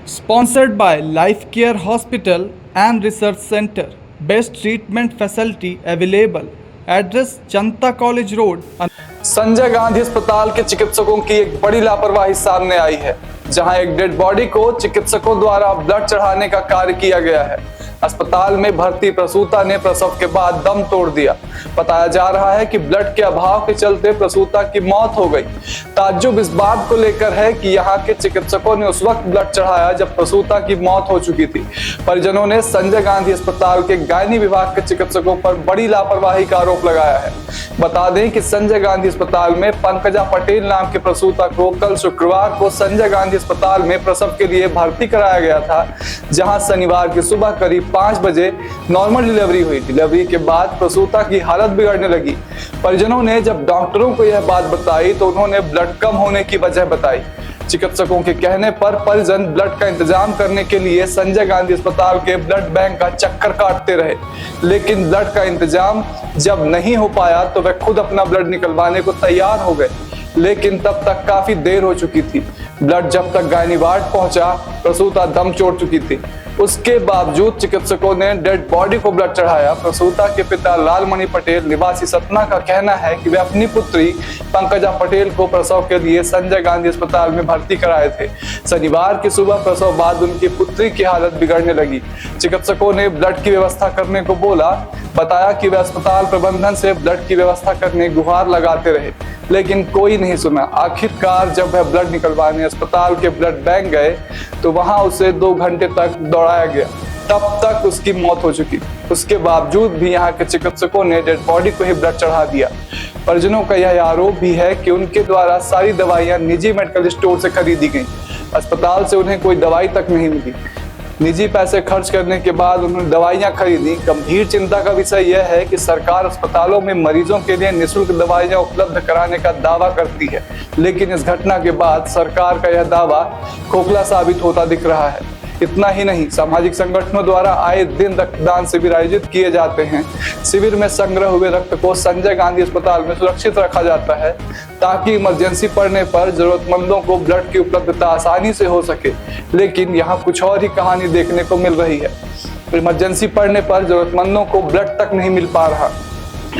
Sponsored by Life Care Hospital and Research Center. Best treatment facility available. Address Janata college road. Sanjay Gandhi अस्पताल के चिकित्सकों की एक बड़ी लापरवाही सामने आई है, जहां एक डेड बॉडी को चिकित्सकों द्वारा ब्लड चढ़ाने का कार्य किया गया है। अस्पताल में भर्ती प्रसूता ने प्रसव के बाद दम तोड़ दिया। बताया जा रहा है कि ब्लड के अभाव के चलते प्रसूता की मौत हो गई। ताज्जुब इस बात को लेकर है कि यहाँ के चिकित्सकों ने उस वक्त ब्लड चढ़ाया जब प्रसूता की मौत हो चुकी थी। परिजनों ने संजय गांधी अस्पताल के गायनी विभाग के चिकित्सकों पर बड़ी लापरवाही का आरोप लगाया है। बता दें कि संजय गांधी अस्पताल में पंकजा पटेल नाम के प्रसूता को कल शुक्रवार को संजय गांधी अस्पताल में प्रसव के लिए भर्ती कराया गया था, जहां शनिवार की सुबह करीब 5 बजे नॉर्मल डिलीवरी हुई। डिलीवरी के बाद प्रसूता की हालत बिगड़ने लगी। परिजनों ने जब डॉक्टरों को यह बात बताई तो उन्होंने ब्लड कम होने की वजह बताई। चिकित्सकों के कहने पर परिजन ब्लड का इंतजाम करने के लिए संजय गांधी अस्पताल के ब्लड बैंक का चक्कर काटते रहे, लेकिन ब्लड का इंतजाम जब नहीं हो पाया तो वे खुद अपना ब्लड निकलवाने को तैयार हो गए, लेकिन तब तक काफी देर हो चुकी थी। ब्लड जब तक गायनी वार्ड पहुंचा, प्रसूता दम तोड़ चुकी थी। उसके बावजूद चिकित्सकों ने डेड बॉडी को ब्लड चढ़ाया। प्रसूता के पिता लालमणि पटेल निवासी सतना का कहना है कि वे अपनी पुत्री पंकजा पटेल को प्रसव के लिए संजय गांधी अस्पताल में भर्ती कराए थे। शनिवार की सुबह प्रसव बाद उनकी पुत्री की हालत बिगड़ने लगी। चिकित्सकों ने ब्लड की व्यवस्था करने को बोला। बताया कि वे अस्पताल प्रबंधन से ब्लड की व्यवस्था करने गुहार लगाते रहे, लेकिन कोई नहीं सुना। आखिरकार जब वह ब्लड निकलवाने अस्पताल के ब्लड बैंक गए तो वहां उसे 2 घंटे तक दौड़ाया गया। तब तक उसकी मौत हो चुकी। उसके बावजूद भी यहाँ के चिकित्सकों ने डेड बॉडी को ही ब्लड चढ़ा दिया। परिजनों का यह आरोप भी है कि उनके द्वारा सारी दवाइयां निजी मेडिकल स्टोर से खरीदी गई। अस्पताल से उन्हें कोई दवाई तक नहीं मिली। निजी पैसे खर्च करने के बाद उन्होंने दवाइयां खरीदी। गंभीर चिंता का विषय यह है कि सरकार अस्पतालों में मरीजों के लिए निःशुल्क दवाइयां उपलब्ध कराने का दावा करती है, लेकिन इस घटना के बाद सरकार का यह दावा खोखला साबित होता दिख रहा है। इतना ही नहीं, सामाजिक संगठनों द्वारा आए दिन रक्तदान शिविर आयोजित किए जाते हैं। शिविर में संग्रह हुए रक्त को संजय गांधी अस्पताल में सुरक्षित रखा जाता है, ताकि इमरजेंसी पड़ने पर जरूरतमंदों को ब्लड की उपलब्धता आसानी से हो सके। लेकिन यहाँ कुछ और ही कहानी देखने को मिल रही है। इमरजेंसी पड़ने पर जरूरतमंदों को ब्लड तक नहीं मिल पा रहा।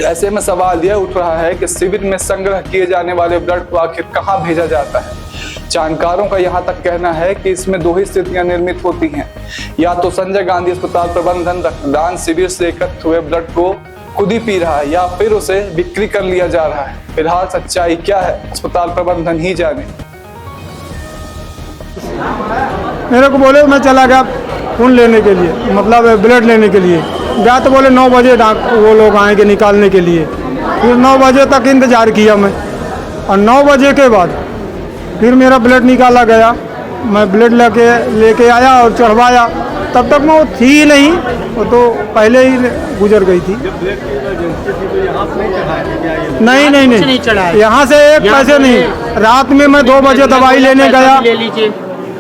ऐसे में सवाल यह उठ रहा है कि शिविर में संग्रह किए जाने वाले ब्लड को आखिर कहाँ भेजा जाता है। जानकारों का यहाँ तक कहना है कि इसमें 2 ही स्थितियां निर्मित होती हैं। या तो संजय गांधी अस्पताल प्रबंधन रक्तदान शिविर से एकत्र हुए ब्लड को खुद ही पी रहा है, या फिर उसे बिक्री कर लिया जा रहा है। फिलहाल सच्चाई क्या है, अस्पताल प्रबंधन ही जाने। मेरे को बोले मैं चला गया खून लेने के लिए, मतलब ब्लड लेने के लिए गया, तो बोले 9 बजे वो लोग आएंगे निकालने के लिए। फिर 9 बजे तक इंतज़ार किया मैं, और 9 बजे के बाद फिर मेरा ब्लड निकाला गया। मैं ब्लड लेके आया और चढ़वाया। तब तक वो थी ही नहीं, वो तो पहले ही गुजर गई थी। नहीं, यहाँ से एक पैसे नहीं। रात में मैं 2 बजे दवाई लेने गया,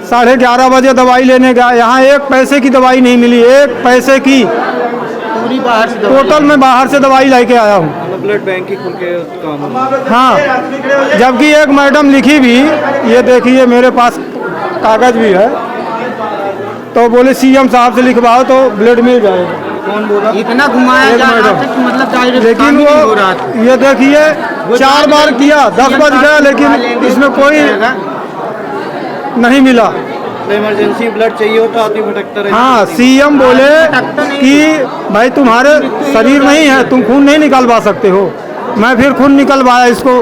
11:30 बजे दवाई लेने गया। यहाँ 1 पैसे की दवाई नहीं मिली, 1 पैसे की। पूरी बाहर से टोटल मैं बाहर से दवाई लेके आया हूँ। ब्लड बैंक की खुल के काम। हाँ, जबकि एक मैडम लिखी भी, ये देखिए मेरे पास कागज भी है, तो बोले सीएम साहब से लिखवाओ तो ब्लड मिल जाएगा। कौन बोला? इतना घुमाया जा रहा था कि मतलब, लेकिन वो ये देखिए 4 बार किया, 10 बज गया, लेकिन इसमें कोई नहीं मिला। इमरजेंसी ब्लड चाहिए हो तो आदमी भटकता रहे। हाँ, सीएम बोले कि भाई तुम्हारे शरीर नहीं है, तुम खून नहीं निकलवा सकते हो। मैं फिर खून निकलवाया इसको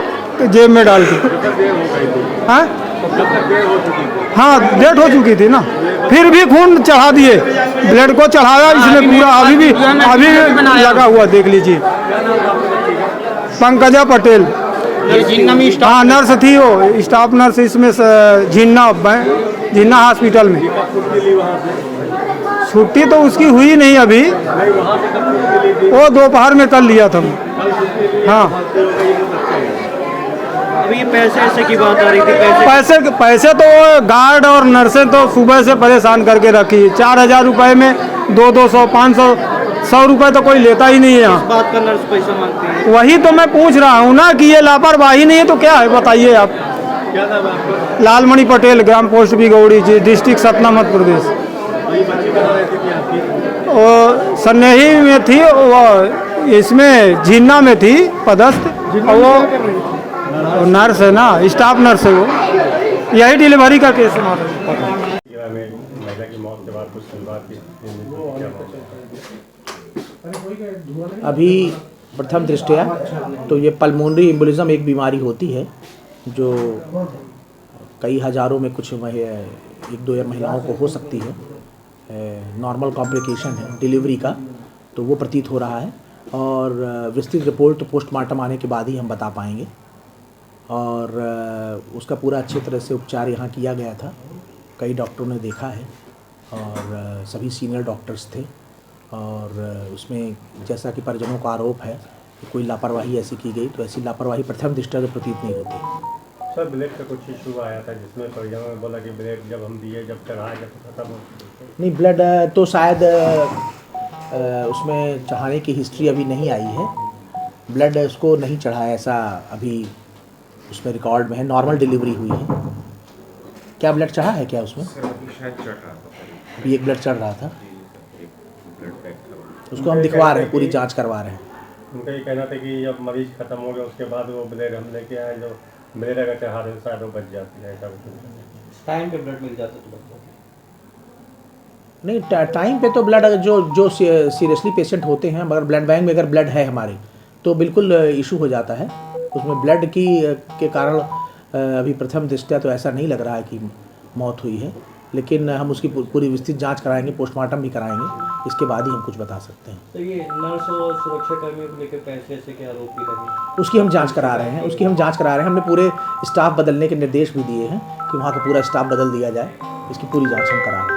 जेब में डाल के। हाँ, डेट हो चुकी थी ना, फिर भी खून चढ़ा दिए। ब्लड को चढ़ाया इसने पूरा, अभी लगा हुआ, देख लीजिए। पंकजा पटेल, हाँ नर्स थी, वो स्टाफ नर्स इसमें झिन्ना हॉस्पिटल में। छुट्टी तो उसकी हुई नहीं अभी, वो दोपहर में कर लिया था। हाँ, अभी पैसे की बात आ रही थी। पैसे तो गार्ड और नर्सें तो सुबह से परेशान करके रखी। 4000 रुपये में 200, 500, 100 रुपये तो कोई लेता ही नहीं है यहाँ। बात का नर्स पैसा मांगती है। वही तो मैं पूछ रहा हूँ ना कि ये लापरवाही नहीं है तो क्या है, बताइए आप। क्या नाम है आपका? लालमणि पटेल, ग्राम पोस्ट बिगौड़ी, डिस्ट्रिक्ट सतना, मध्य प्रदेश। ये बच्ची कहाँ रहती थी आपकी? वो सन्नेही में थी, वो इसमें झीना में थी पदस्थ, और वो नर्स है ना, स्टाफ नर्स है वो। यही डिलीवरी का केस है हमारा। महिला की मौत के बाद कुछ शुरुआत की अभी प्रथम दृष्टया तो ये पल्मोनरी एम्बोलिज्म एक बीमारी होती है जो कई हज़ारों में कुछ 1-2 महिलाओं को हो सकती है। नॉर्मल कॉम्प्लिकेशन है डिलीवरी का, तो वो प्रतीत हो रहा है। और विस्तृत रिपोर्ट तो पोस्टमार्टम आने के बाद ही हम बता पाएंगे। और उसका पूरा अच्छी तरह से उपचार यहाँ किया गया था, कई डॉक्टरों ने देखा है और सभी सीनियर डॉक्टर्स थे। और उसमें जैसा कि परिजनों का आरोप है कि कोई लापरवाही ऐसी की गई, तो ऐसी लापरवाही प्रथम दृष्टया तो प्रतीत नहीं होती। सर ब्लेड का कुछ इशू आया था जिसमें परिजनों ने बोला कि ब्लेड जब हम दिए, जब चढ़ाए, जब खत्म हो। नहीं, ब्लड तो शायद उसमें चढ़ाने की हिस्ट्री अभी नहीं आई है। ब्लड उसको नहीं चढ़ाया ऐसा अभी उसमें रिकॉर्ड में है। नॉर्मल डिलीवरी हुई है। क्या ब्लड चढ़ा है क्या उसमें? शायद चढ़ रहा था, अभी एक ब्लड चढ़ रहा था, एक ब्लड बैग था। उसको हम दिखवा रहे हैं, पूरी जांच करवा रहे हैं। उनका ये कहना था कि जब मरीज खत्म हो गया उसके बाद वो ब्लेड हम लेके आए, जो ब्लेड अगर चढ़ा दें शायद वो बच जाती है। ऐसा कुछ टाइम पे ब्लड मिल जाता तो नहीं, टाइम पे तो ब्लड जो सीरियसली पेशेंट होते हैं, मगर ब्लड बैंक में अगर ब्लड है हमारे तो बिल्कुल इशू हो जाता है। उसमें ब्लड के कारण अभी प्रथम दृष्टया तो ऐसा नहीं लग रहा है कि मौत हुई है, लेकिन हम उसकी पूरी विस्तृत जांच कराएंगे, पोस्टमार्टम भी कराएंगे, इसके बाद ही हम कुछ बता सकते हैं। तो ये नर्स और सुरक्षा कर्मियों को लेकर पैसे ऐसे के आरोप भी लगे? उसकी हम जांच करा रहे हैं, हमने पूरे स्टाफ बदलने के निर्देश भी दिए हैं कि वहाँ का पूरा स्टाफ बदल दिया जाए। इसकी पूरी जांच हम करा रहे हैं।